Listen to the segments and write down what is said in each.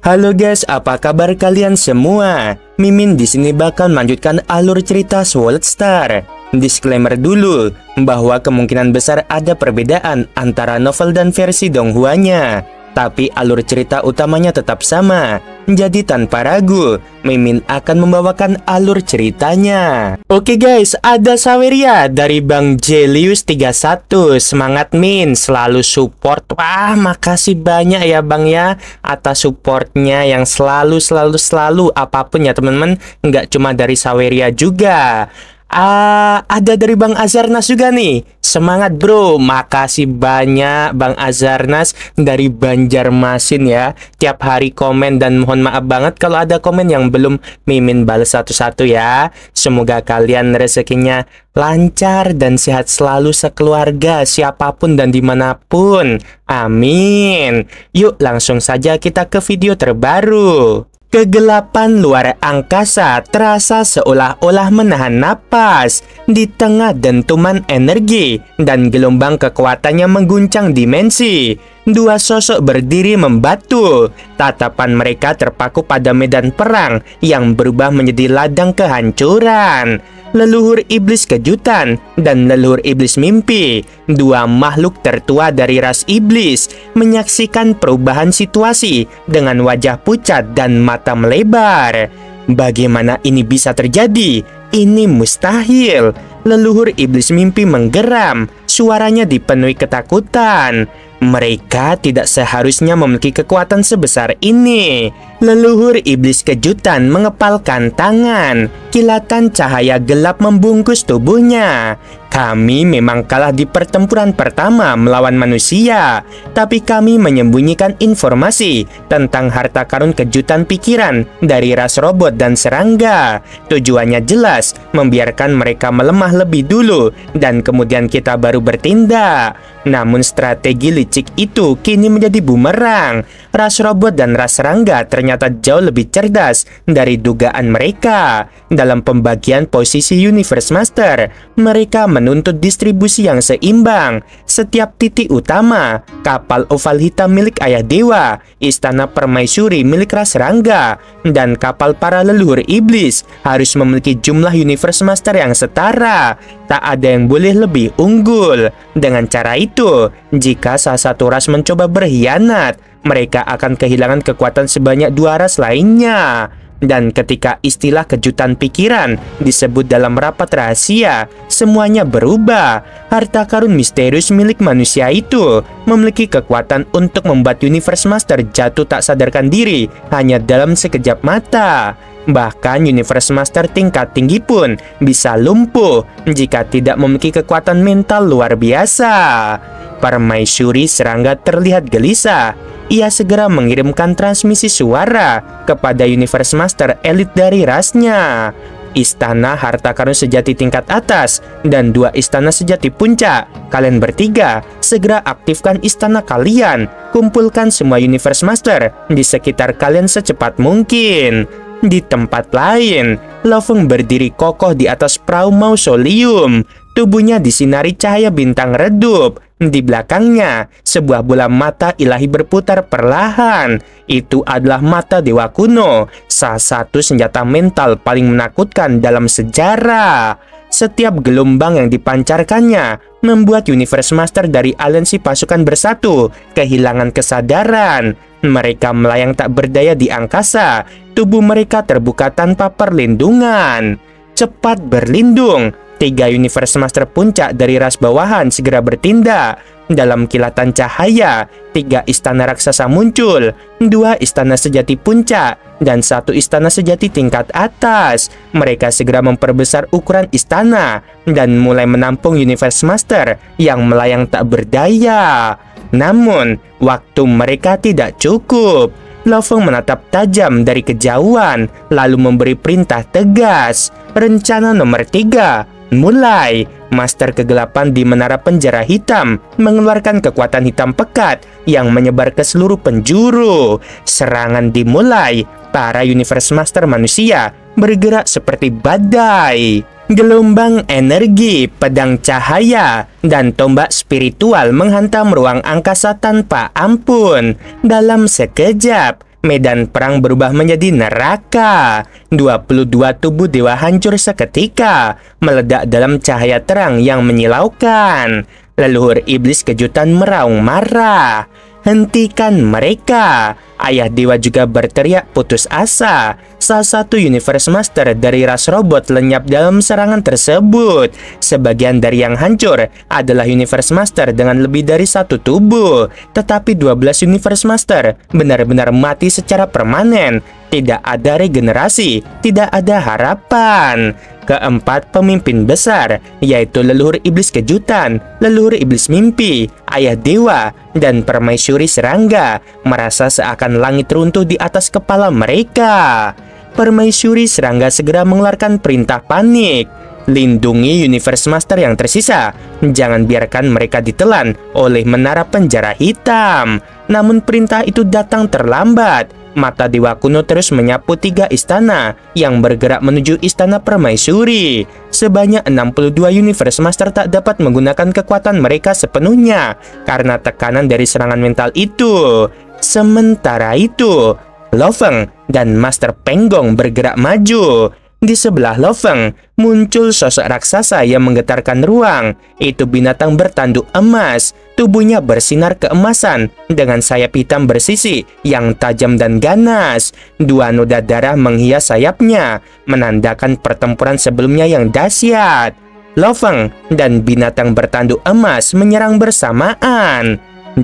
Halo guys, apa kabar kalian semua? Mimin di sini bakal melanjutkan alur cerita Sword Star. Disclaimer dulu bahwa kemungkinan besar ada perbedaan antara novel dan versi Donghuanya, tapi alur cerita utamanya tetap sama. Jadi tanpa ragu, Mimin akan membawakan alur ceritanya. Oke guys, ada Saweria dari Bang Jelius 31. Semangat Min, selalu support. Wah, makasih banyak ya Bang ya atas supportnya yang selalu apapun ya teman-teman. Nggak cuma dari Saweria juga. Ada dari Bang Azarnas juga nih. Semangat bro, makasih banyak Bang Azarnas dari Banjarmasin ya. Tiap hari komen dan mohon maaf banget kalau ada komen yang belum Mimin balas satu-satu ya. Semoga kalian rezekinya lancar dan sehat selalu sekeluarga, siapapun dan dimanapun. Amin. Yuk langsung saja kita ke video terbaru. Kegelapan luar angkasa terasa seolah-olah menahan napas di tengah dentuman energi dan gelombang kekuatannya mengguncang dimensi. Dua sosok berdiri membatu. Tatapan mereka terpaku pada medan perang yang berubah menjadi ladang kehancuran. Leluhur iblis kejutan dan leluhur iblis mimpi, dua makhluk tertua dari ras iblis, menyaksikan perubahan situasi dengan wajah pucat dan mata melebar. Bagaimana ini bisa terjadi? Ini mustahil. Leluhur iblis mimpi menggeram, suaranya dipenuhi ketakutan. Mereka tidak seharusnya memiliki kekuatan sebesar ini. Leluhur iblis kejutan mengepalkan tangan. Kilatan cahaya gelap membungkus tubuhnya. Kami memang kalah di pertempuran pertama melawan manusia, tapi kami menyembunyikan informasi tentang harta karun kejutan pikiran dari ras robot dan serangga. Tujuannya jelas, membiarkan mereka melemah lebih dulu dan kemudian kita baru bertindak. Namun strategi licik itu kini menjadi bumerang. Ras robot dan ras serangga ternyata jauh lebih cerdas dari dugaan mereka. Dalam pembagian posisi Universe Master, mereka menuntut distribusi yang seimbang. Setiap titik utama, kapal oval hitam milik Ayah Dewa, istana permaisuri milik ras serangga, dan kapal para leluhur iblis harus memiliki jumlah Universe Master yang setara. Tak ada yang boleh lebih unggul. Dengan cara itu, jika salah satu ras mencoba berkhianat, mereka akan kehilangan kekuatan sebanyak dua ras lainnya. Dan ketika istilah kejutan pikiran disebut dalam rapat rahasia, semuanya berubah. Harta karun misterius milik manusia itu memiliki kekuatan untuk membuat Universe Master jatuh tak sadarkan diri hanya dalam sekejap mata. Bahkan Universe Master tingkat tinggi pun bisa lumpuh jika tidak memiliki kekuatan mental luar biasa. Permaisuri serangga terlihat gelisah. Ia segera mengirimkan transmisi suara kepada Universe Master elit dari rasnya. Istana harta karun sejati tingkat atas dan dua istana sejati puncak. Kalian bertiga segera aktifkan istana kalian. Kumpulkan semua Universe Master di sekitar kalian secepat mungkin. Di tempat lain, Loveng berdiri kokoh di atas perahu mausoleum. Tubuhnya disinari cahaya bintang redup. Di belakangnya, sebuah bola mata ilahi berputar perlahan. Itu adalah mata Dewa Kuno, salah satu senjata mental paling menakutkan dalam sejarah. Setiap gelombang yang dipancarkannya membuat Universe Master dari aliansi pasukan bersatu kehilangan kesadaran. Mereka melayang tak berdaya di angkasa. Tubuh mereka terbuka tanpa perlindungan. Cepat berlindung. 3 Universe Master puncak dari ras bawahan segera bertindak. Dalam kilatan cahaya, 3 istana raksasa muncul, 2 istana sejati puncak, dan 1 istana sejati tingkat atas. Mereka segera memperbesar ukuran istana dan mulai menampung Universe Master yang melayang tak berdaya. Namun, waktu mereka tidak cukup. Loveng menatap tajam dari kejauhan, lalu memberi perintah tegas. Rencana nomor 3. Mulai. Master kegelapan di menara penjara hitam mengeluarkan kekuatan hitam pekat yang menyebar ke seluruh penjuru. Serangan dimulai. Para Universe Master manusia bergerak seperti badai. Gelombang energi, pedang cahaya, dan tombak spiritual menghantam ruang angkasa tanpa ampun. Dalam sekejap, medan perang berubah menjadi neraka. 22 tubuh dewa hancur seketika, meledak dalam cahaya terang yang menyilaukan. Leluhur iblis kejutan meraung marah. Hentikan mereka! Ayah dewa juga berteriak putus asa. Salah satu Universe Master dari ras robot lenyap dalam serangan tersebut. Sebagian dari yang hancur adalah Universe Master dengan lebih dari satu tubuh. Tetapi 12 Universe Master benar-benar mati secara permanen. Tidak ada regenerasi, tidak ada harapan. Keempat pemimpin besar, yaitu leluhur iblis kejutan, leluhur iblis mimpi, ayah dewa, dan permaisuri serangga, merasa seakan langit runtuh di atas kepala mereka. Permaisuri serangga segera mengeluarkan perintah panik. Lindungi Universe Master yang tersisa. Jangan biarkan mereka ditelan oleh menara penjara hitam. Namun perintah itu datang terlambat. Mata dewa kuno terus menyapu 3 istana yang bergerak menuju istana permaisuri. Sebanyak 62 Universe Master tak dapat menggunakan kekuatan mereka sepenuhnya karena tekanan dari serangan mental itu. Sementara itu, Lo Feng dan Master Penggong bergerak maju. Di sebelah Lo Feng muncul sosok raksasa yang menggetarkan ruang. Itu binatang bertanduk emas. Tubuhnya bersinar keemasan dengan sayap hitam bersisi yang tajam dan ganas. 2 noda darah menghias sayapnya, menandakan pertempuran sebelumnya yang dahsyat. Lo Feng dan binatang bertanduk emas menyerang bersamaan.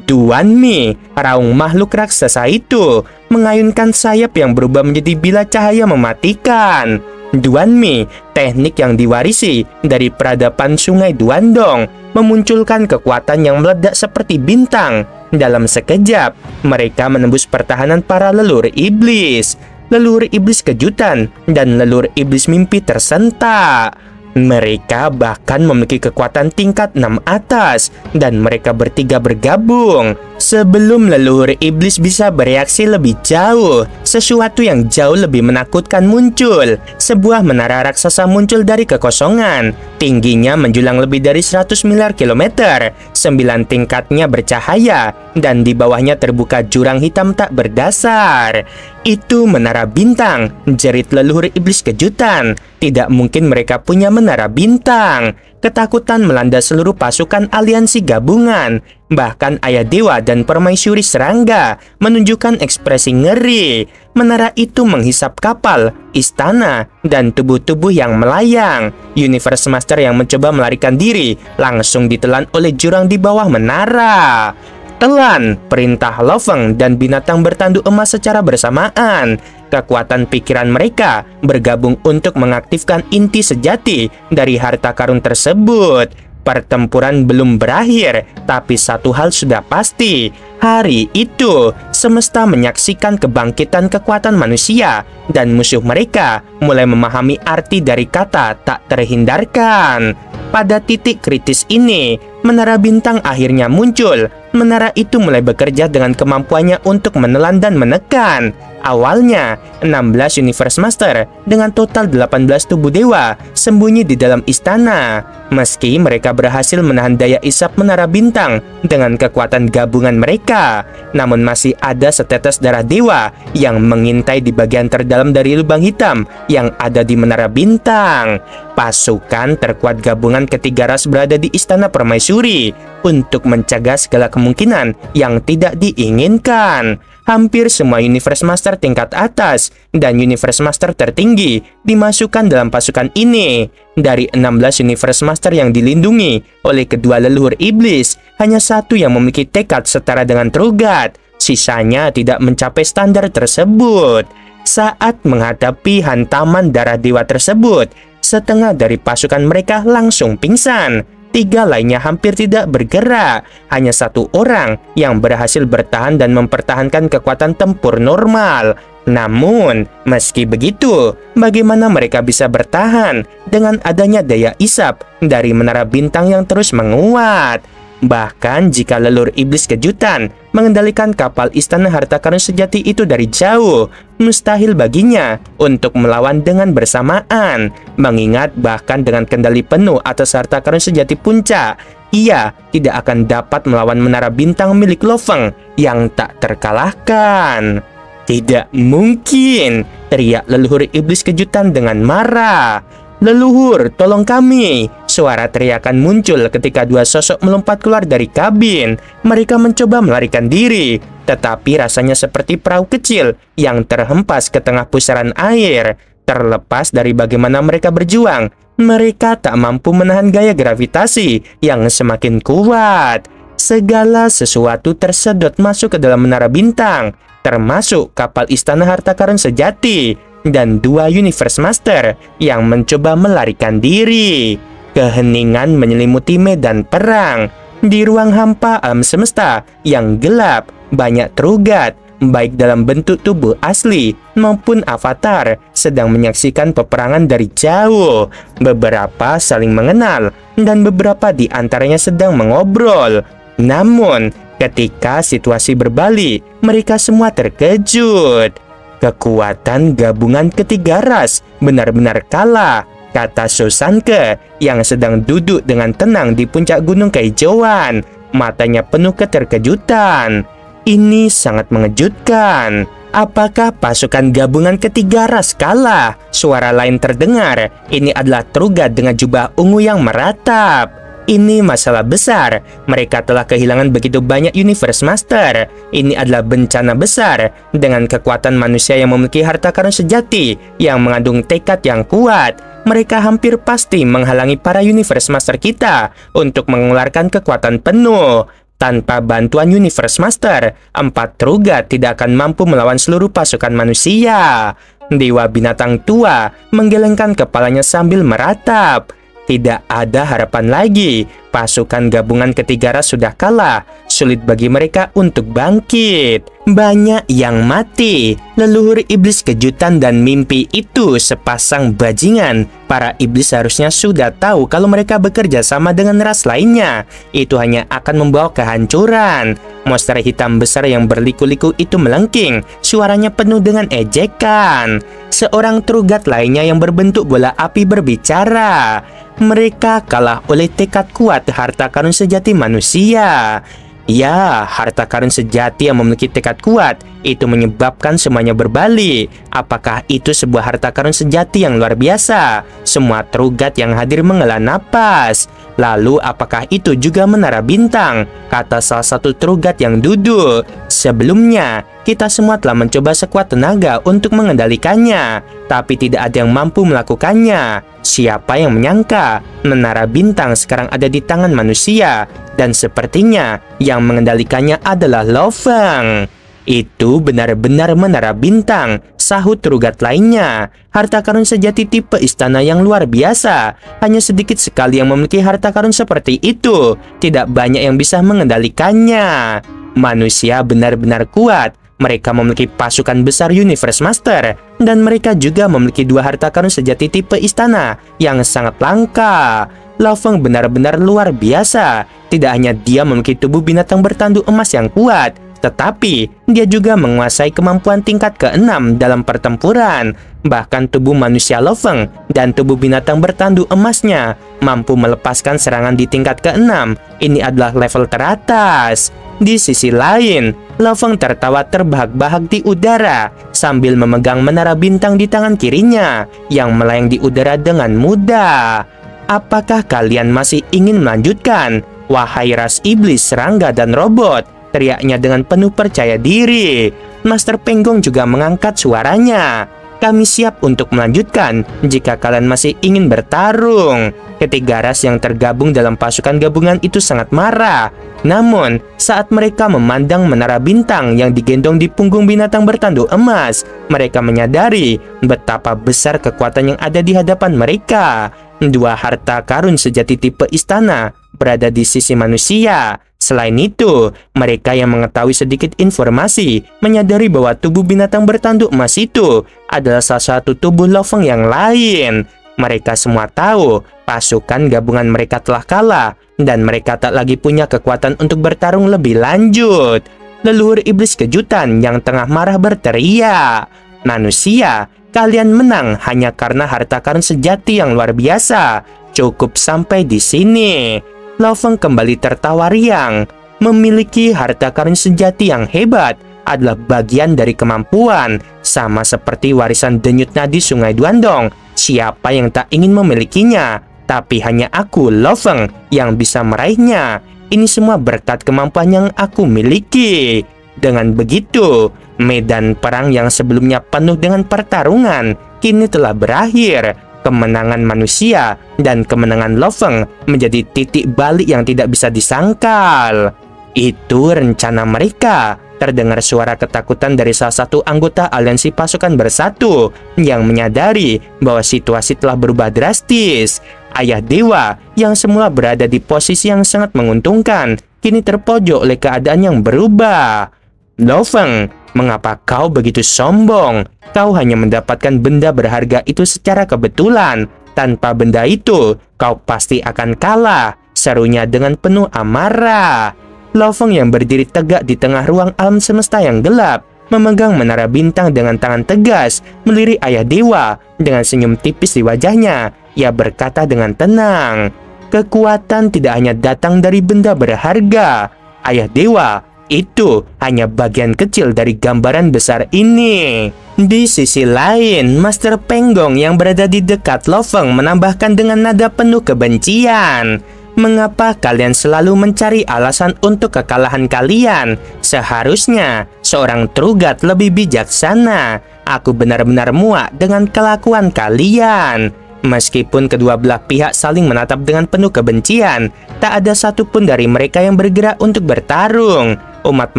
Duan Mi, raung makhluk raksasa itu, mengayunkan sayap yang berubah menjadi bilah cahaya mematikan. Duan Mi, teknik yang diwarisi dari peradaban Sungai Duandong, memunculkan kekuatan yang meledak seperti bintang. Dalam sekejap, mereka menembus pertahanan para leluhur iblis. Leluhur iblis kejutan dan leluhur iblis mimpi tersentak. Mereka bahkan memiliki kekuatan tingkat 6 atas dan mereka bertiga bergabung. Sebelum leluhur iblis bisa bereaksi lebih jauh, sesuatu yang jauh lebih menakutkan muncul. Sebuah menara raksasa muncul dari kekosongan. Tingginya menjulang lebih dari 100 miliar kilometer. 9 tingkatnya bercahaya dan di bawahnya terbuka jurang hitam tak berdasar. Itu menara bintang, jerit leluhur iblis kejutan. Tidak mungkin mereka punya menara bintang. Ketakutan melanda seluruh pasukan aliansi gabungan. Bahkan ayah dewa dan permaisuri serangga menunjukkan ekspresi ngeri. Menara itu menghisap kapal, istana, dan tubuh-tubuh yang melayang. Universe Master yang mencoba melarikan diri langsung ditelan oleh jurang di bawah menara. Telan, perintah Lo Feng dan binatang bertanduk emas secara bersamaan. Kekuatan pikiran mereka bergabung untuk mengaktifkan inti sejati dari harta karun tersebut. Pertempuran belum berakhir, tapi satu hal sudah pasti. Hari itu, semesta menyaksikan kebangkitan kekuatan manusia, dan musuh mereka mulai memahami arti dari kata tak terhindarkan. Pada titik kritis ini, menara bintang akhirnya muncul. Menara itu mulai bekerja dengan kemampuannya untuk menelan dan menekan. Awalnya, 16 Universe Master dengan total 18 tubuh dewa sembunyi di dalam istana. Meski mereka berhasil menahan daya isap menara bintang dengan kekuatan gabungan mereka, namun masih ada setetes darah dewa yang mengintai di bagian terdalam dari lubang hitam yang ada di menara bintang. Pasukan terkuat gabungan ketiga ras berada di istana permaisuri untuk mencegah segala kemungkinan yang tidak diinginkan. Hampir semua Universe Master tingkat atas dan Universe Master tertinggi dimasukkan dalam pasukan ini. Dari 16 Universe Master yang dilindungi oleh kedua leluhur iblis, hanya satu yang memiliki tekad setara dengan Trugat. Sisanya tidak mencapai standar tersebut. Saat menghadapi hantaman darah dewa tersebut, setengah dari pasukan mereka langsung pingsan. 3 lainnya hampir tidak bergerak. Hanya 1 orang yang berhasil bertahan dan mempertahankan kekuatan tempur normal. Namun, meski begitu, bagaimana mereka bisa bertahan dengan adanya daya isap dari menara bintang yang terus menguat? Bahkan jika leluhur iblis kejutan mengendalikan kapal istana harta karun sejati itu dari jauh, mustahil baginya untuk melawan dengan bersamaan. Mengingat bahkan dengan kendali penuh atas harta karun sejati puncak, ia tidak akan dapat melawan menara bintang milik Lo Feng yang tak terkalahkan. Tidak mungkin, teriak leluhur iblis kejutan dengan marah. Leluhur, tolong kami. Suara teriakan muncul ketika dua sosok melompat keluar dari kabin. Mereka mencoba melarikan diri, tetapi rasanya seperti perahu kecil yang terhempas ke tengah pusaran air. Terlepas dari bagaimana mereka berjuang, mereka tak mampu menahan gaya gravitasi yang semakin kuat. Segala sesuatu tersedot masuk ke dalam menara bintang, termasuk kapal istana harta karun sejati dan dua Universe Master yang mencoba melarikan diri. Keheningan menyelimuti medan perang. Di ruang hampa alam semesta yang gelap, banyak Trugat, baik dalam bentuk tubuh asli maupun avatar, sedang menyaksikan peperangan dari jauh. Beberapa saling mengenal, dan beberapa di antaranya sedang mengobrol. Namun, ketika situasi berbalik, mereka semua terkejut. Kekuatan gabungan ketiga ras benar-benar kalah, kata Susanke yang sedang duduk dengan tenang di puncak gunung kehijauan. Matanya penuh keterkejutan. Ini sangat mengejutkan. Apakah pasukan gabungan ketiga ras kalah? Suara lain terdengar. Ini adalah Trugat dengan jubah ungu yang meratap. Ini masalah besar. Mereka telah kehilangan begitu banyak Universe Master. Ini adalah bencana besar. Dengan kekuatan manusia yang memiliki harta karun sejati yang mengandung tekad yang kuat, mereka hampir pasti menghalangi para Universe Master kita untuk mengeluarkan kekuatan penuh. Tanpa bantuan Universe Master, 4 Trugat tidak akan mampu melawan seluruh pasukan manusia. Dewa binatang tua menggelengkan kepalanya sambil meratap. Tidak ada harapan lagi. Pasukan gabungan ketiga ras sudah kalah. Sulit bagi mereka untuk bangkit. Banyak yang mati. Leluhur iblis kejutan dan mimpi itu sepasang bajingan. Para iblis seharusnya sudah tahu kalau mereka bekerja sama dengan ras lainnya, itu hanya akan membawa kehancuran. Monster hitam besar yang berliku-liku itu melengking. Suaranya penuh dengan ejekan. Seorang Trugat lainnya yang berbentuk bola api berbicara. Mereka kalah oleh tekad kuat harta karun sejati manusia. Ya, harta karun sejati yang memiliki tekad kuat itu menyebabkan semuanya berbalik. Apakah itu sebuah harta karun sejati yang luar biasa? Semua Trugat yang hadir menghela napas. Lalu apakah itu juga menara bintang? Kata salah satu Trugat yang duduk. Sebelumnya, kita semua telah mencoba sekuat tenaga untuk mengendalikannya, tapi tidak ada yang mampu melakukannya. Siapa yang menyangka menara bintang sekarang ada di tangan manusia, dan sepertinya yang mengendalikannya adalah Lo Feng. Itu benar-benar menara bintang, sahut Trugat lainnya. Harta karun sejati tipe istana yang luar biasa. Hanya sedikit sekali yang memiliki harta karun seperti itu. Tidak banyak yang bisa mengendalikannya. Manusia benar-benar kuat. Mereka memiliki pasukan besar Universe Master, dan mereka juga memiliki dua harta karun sejati tipe istana yang sangat langka. Lo Feng benar-benar luar biasa. Tidak hanya dia memiliki tubuh binatang bertanduk emas yang kuat, tetapi dia juga menguasai kemampuan tingkat ke-6 dalam pertempuran. Bahkan tubuh manusia Lo Feng dan tubuh binatang bertanduk emasnya mampu melepaskan serangan di tingkat ke-6. Ini adalah level teratas. Di sisi lain, Lo Feng tertawa terbahak-bahak di udara sambil memegang menara bintang di tangan kirinya yang melayang di udara dengan mudah. Apakah kalian masih ingin melanjutkan? Wahai ras iblis, serangga, dan robot, teriaknya dengan penuh percaya diri. Master Penggong juga mengangkat suaranya. Kami siap untuk melanjutkan jika kalian masih ingin bertarung. Ketiga ras yang tergabung dalam pasukan gabungan itu sangat marah. Namun, saat mereka memandang menara bintang yang digendong di punggung binatang bertanduk emas, mereka menyadari betapa besar kekuatan yang ada di hadapan mereka. Dua harta karun sejati tipe istana berada di sisi manusia. Selain itu, mereka yang mengetahui sedikit informasi menyadari bahwa tubuh binatang bertanduk emas itu adalah salah satu tubuh Lo Feng yang lain. Mereka semua tahu pasukan gabungan mereka telah kalah, dan mereka tak lagi punya kekuatan untuk bertarung lebih lanjut. Leluhur iblis kejutan yang tengah marah berteriak, "Manusia, kalian menang hanya karena harta karun sejati yang luar biasa. Cukup sampai di sini." Lo Feng kembali tertawa riang. Memiliki harta karun sejati yang hebat adalah bagian dari kemampuan, sama seperti warisan denyut nadi Sungai Duandong. Siapa yang tak ingin memilikinya? Tapi hanya aku, Lo Feng, yang bisa meraihnya. Ini semua berkat kemampuan yang aku miliki. Dengan begitu, medan perang yang sebelumnya penuh dengan pertarungan kini telah berakhir. Kemenangan manusia dan kemenangan Lo Feng menjadi titik balik yang tidak bisa disangkal. Itu rencana mereka. Terdengar suara ketakutan dari salah satu anggota aliansi pasukan bersatu yang menyadari bahwa situasi telah berubah drastis. Ayah Dewa yang semula berada di posisi yang sangat menguntungkan kini terpojok oleh keadaan yang berubah. Lo Feng, mengapa kau begitu sombong? Kau hanya mendapatkan benda berharga itu secara kebetulan. Tanpa benda itu, kau pasti akan kalah, serunya dengan penuh amarah. Lo Feng yang berdiri tegak di tengah ruang alam semesta yang gelap, memegang menara bintang dengan tangan tegas, melirik Ayah Dewa dengan senyum tipis di wajahnya. Ia berkata dengan tenang, kekuatan tidak hanya datang dari benda berharga. Ayah Dewa, itu hanya bagian kecil dari gambaran besar ini. Di sisi lain, Master Penggong yang berada di dekat Lo Feng menambahkan dengan nada penuh kebencian. Mengapa kalian selalu mencari alasan untuk kekalahan kalian? Seharusnya seorang Trugat lebih bijaksana. Aku benar-benar muak dengan kelakuan kalian. Meskipun kedua belah pihak saling menatap dengan penuh kebencian, tak ada satupun dari mereka yang bergerak untuk bertarung. Umat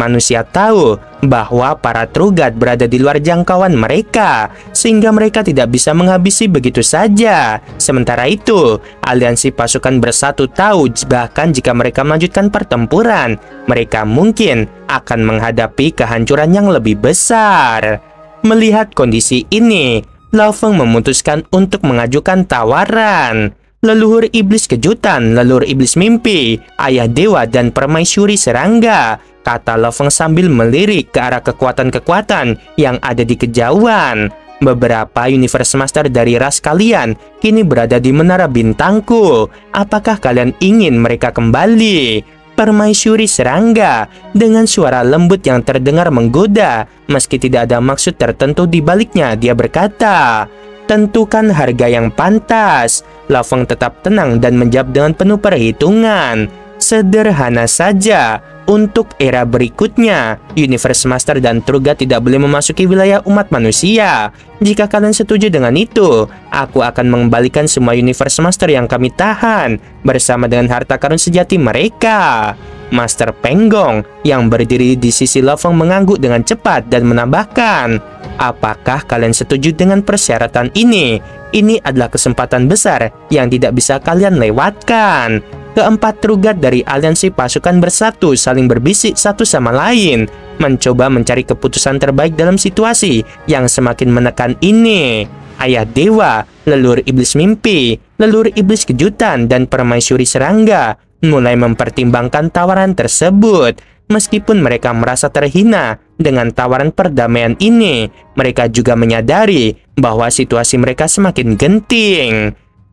manusia tahu bahwa para Trugat berada di luar jangkauan mereka, sehingga mereka tidak bisa menghabisi begitu saja. Sementara itu, aliansi pasukan bersatu tahu bahkan jika mereka melanjutkan pertempuran, mereka mungkin akan menghadapi kehancuran yang lebih besar. Melihat kondisi ini, Lo Feng memutuskan untuk mengajukan tawaran. Leluhur iblis kejutan, leluhur iblis mimpi, ayah dewa, dan permaisuri serangga, kata Lo Feng sambil melirik ke arah kekuatan-kekuatan yang ada di kejauhan. Beberapa Universe Master dari ras kalian kini berada di menara bintangku. Apakah kalian ingin mereka kembali? Permaisuri serangga dengan suara lembut yang terdengar menggoda, meski tidak ada maksud tertentu di baliknya, dia berkata, tentukan harga yang pantas. Lo Feng tetap tenang dan menjawab dengan penuh perhitungan. Sederhana saja, untuk era berikutnya, Universe Master dan Trugat tidak boleh memasuki wilayah umat manusia. Jika kalian setuju dengan itu, aku akan mengembalikan semua Universe Master yang kami tahan, bersama dengan harta karun sejati mereka. Master Penggong yang berdiri di sisi Lo Feng mengangguk dengan cepat dan menambahkan, apakah kalian setuju dengan persyaratan ini? Ini adalah kesempatan besar yang tidak bisa kalian lewatkan. Keempat Trugat dari aliansi pasukan bersatu saling berbisik satu sama lain, mencoba mencari keputusan terbaik dalam situasi yang semakin menekan ini. Ayah dewa, leluhur iblis mimpi, leluhur iblis kejutan, dan permaisuri serangga mulai mempertimbangkan tawaran tersebut. Meskipun mereka merasa terhina dengan tawaran perdamaian ini, mereka juga menyadari bahwa situasi mereka semakin genting.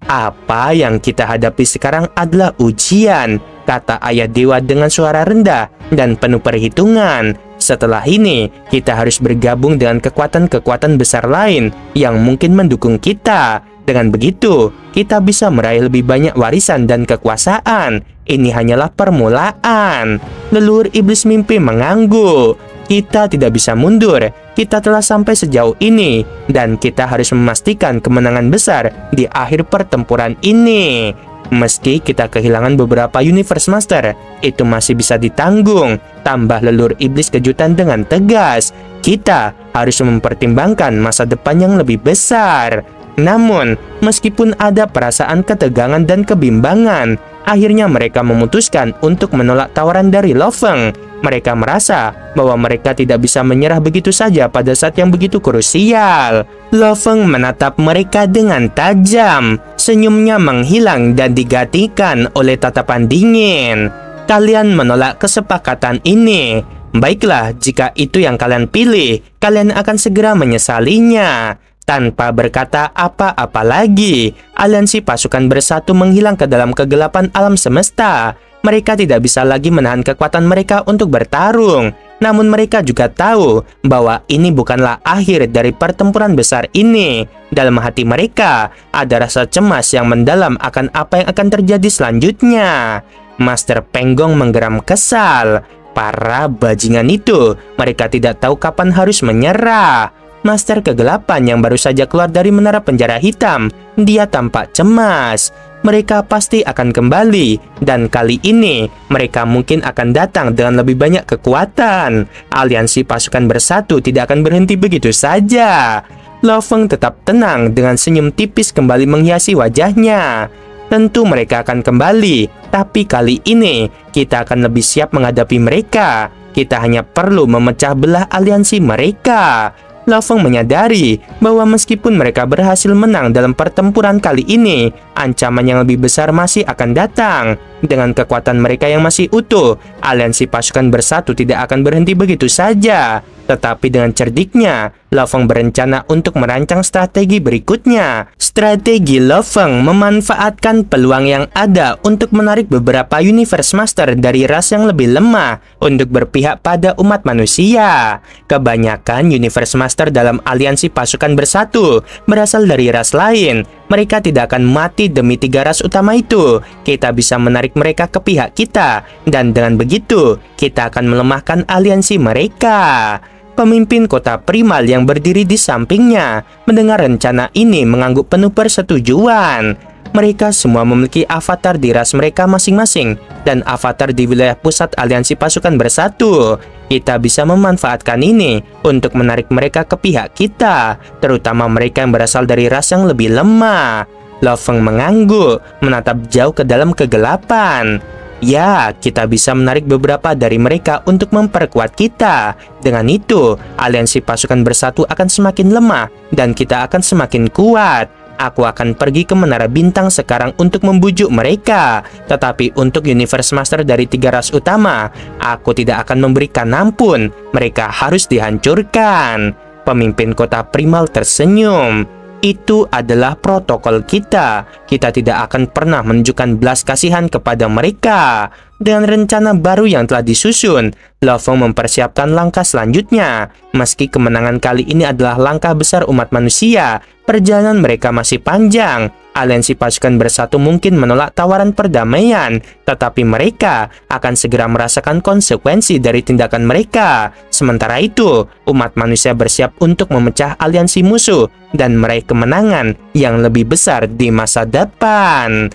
Apa yang kita hadapi sekarang adalah ujian, kata ayah dewa dengan suara rendah dan penuh perhitungan. Setelah ini, kita harus bergabung dengan kekuatan-kekuatan besar lain yang mungkin mendukung kita. Dengan begitu, kita bisa meraih lebih banyak warisan dan kekuasaan. Ini hanyalah permulaan. Leluhur iblis mimpi mengangguk. Kita tidak bisa mundur. Kita telah sampai sejauh ini, dan kita harus memastikan kemenangan besar di akhir pertempuran ini. Meski kita kehilangan beberapa Universe Master, itu masih bisa ditanggung, tambah leluhur iblis kejutan dengan tegas. Kita harus mempertimbangkan masa depan yang lebih besar. Namun, meskipun ada perasaan ketegangan dan kebimbangan, akhirnya mereka memutuskan untuk menolak tawaran dari Lo Feng. Mereka merasa bahwa mereka tidak bisa menyerah begitu saja pada saat yang begitu krusial. Lo Feng menatap mereka dengan tajam. Senyumnya menghilang dan digantikan oleh tatapan dingin. Kalian menolak kesepakatan ini. Baiklah, jika itu yang kalian pilih, kalian akan segera menyesalinya. Tanpa berkata apa-apa lagi, aliansi pasukan bersatu menghilang ke dalam kegelapan alam semesta. Mereka tidak bisa lagi menahan kekuatan mereka untuk bertarung. Namun mereka juga tahu bahwa ini bukanlah akhir dari pertempuran besar ini. Dalam hati mereka ada rasa cemas yang mendalam akan apa yang akan terjadi selanjutnya. Master Penggong menggeram kesal. Para bajingan itu, mereka tidak tahu kapan harus menyerah. Master Kegelapan yang baru saja keluar dari menara penjara hitam, dia tampak cemas. Mereka pasti akan kembali, dan kali ini mereka mungkin akan datang dengan lebih banyak kekuatan. Aliansi pasukan bersatu tidak akan berhenti begitu saja. Lo Feng tetap tenang dengan senyum tipis kembali menghiasi wajahnya. Tentu mereka akan kembali, tapi kali ini kita akan lebih siap menghadapi mereka. Kita hanya perlu memecah belah aliansi mereka. Lo Feng menyadari bahwa meskipun mereka berhasil menang dalam pertempuran kali ini, ancaman yang lebih besar masih akan datang. Dengan kekuatan mereka yang masih utuh, aliansi pasukan bersatu tidak akan berhenti begitu saja. Tetapi dengan cerdiknya, Lo Feng berencana untuk merancang strategi berikutnya. Strategi Lo Feng memanfaatkan peluang yang ada untuk menarik beberapa Universe Master dari ras yang lebih lemah untuk berpihak pada umat manusia. Kebanyakan Universe Master dalam aliansi pasukan bersatu berasal dari ras lain. Mereka tidak akan mati demi 3 ras utama itu. Kita bisa menarik mereka ke pihak kita, dan dengan begitu kita akan melemahkan aliansi mereka. Pemimpin kota primal yang berdiri di sampingnya mendengar rencana ini mengangguk penuh persetujuan. Mereka semua memiliki avatar di ras mereka masing-masing dan avatar di wilayah pusat aliansi pasukan bersatu. Kita bisa memanfaatkan ini untuk menarik mereka ke pihak kita, terutama mereka yang berasal dari ras yang lebih lemah. Lo Feng mengangguk, menatap jauh ke dalam kegelapan. Ya, kita bisa menarik beberapa dari mereka untuk memperkuat kita. Dengan itu, aliansi pasukan bersatu akan semakin lemah dan kita akan semakin kuat. Aku akan pergi ke Menara Bintang sekarang untuk membujuk mereka. Tetapi untuk Universe Master dari 3 ras utama, aku tidak akan memberikan ampun. Mereka harus dihancurkan. Pemimpin kota primal tersenyum. Itu adalah protokol kita. Kita tidak akan pernah menunjukkan belas kasihan kepada mereka. Dengan rencana baru yang telah disusun, Lo Feng mempersiapkan langkah selanjutnya. Meski kemenangan kali ini adalah langkah besar umat manusia, perjalanan mereka masih panjang. Aliansi pasukan bersatu mungkin menolak tawaran perdamaian, tetapi mereka akan segera merasakan konsekuensi dari tindakan mereka. Sementara itu, umat manusia bersiap untuk memecah aliansi musuh dan meraih kemenangan yang lebih besar di masa depan.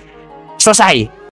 Selesai!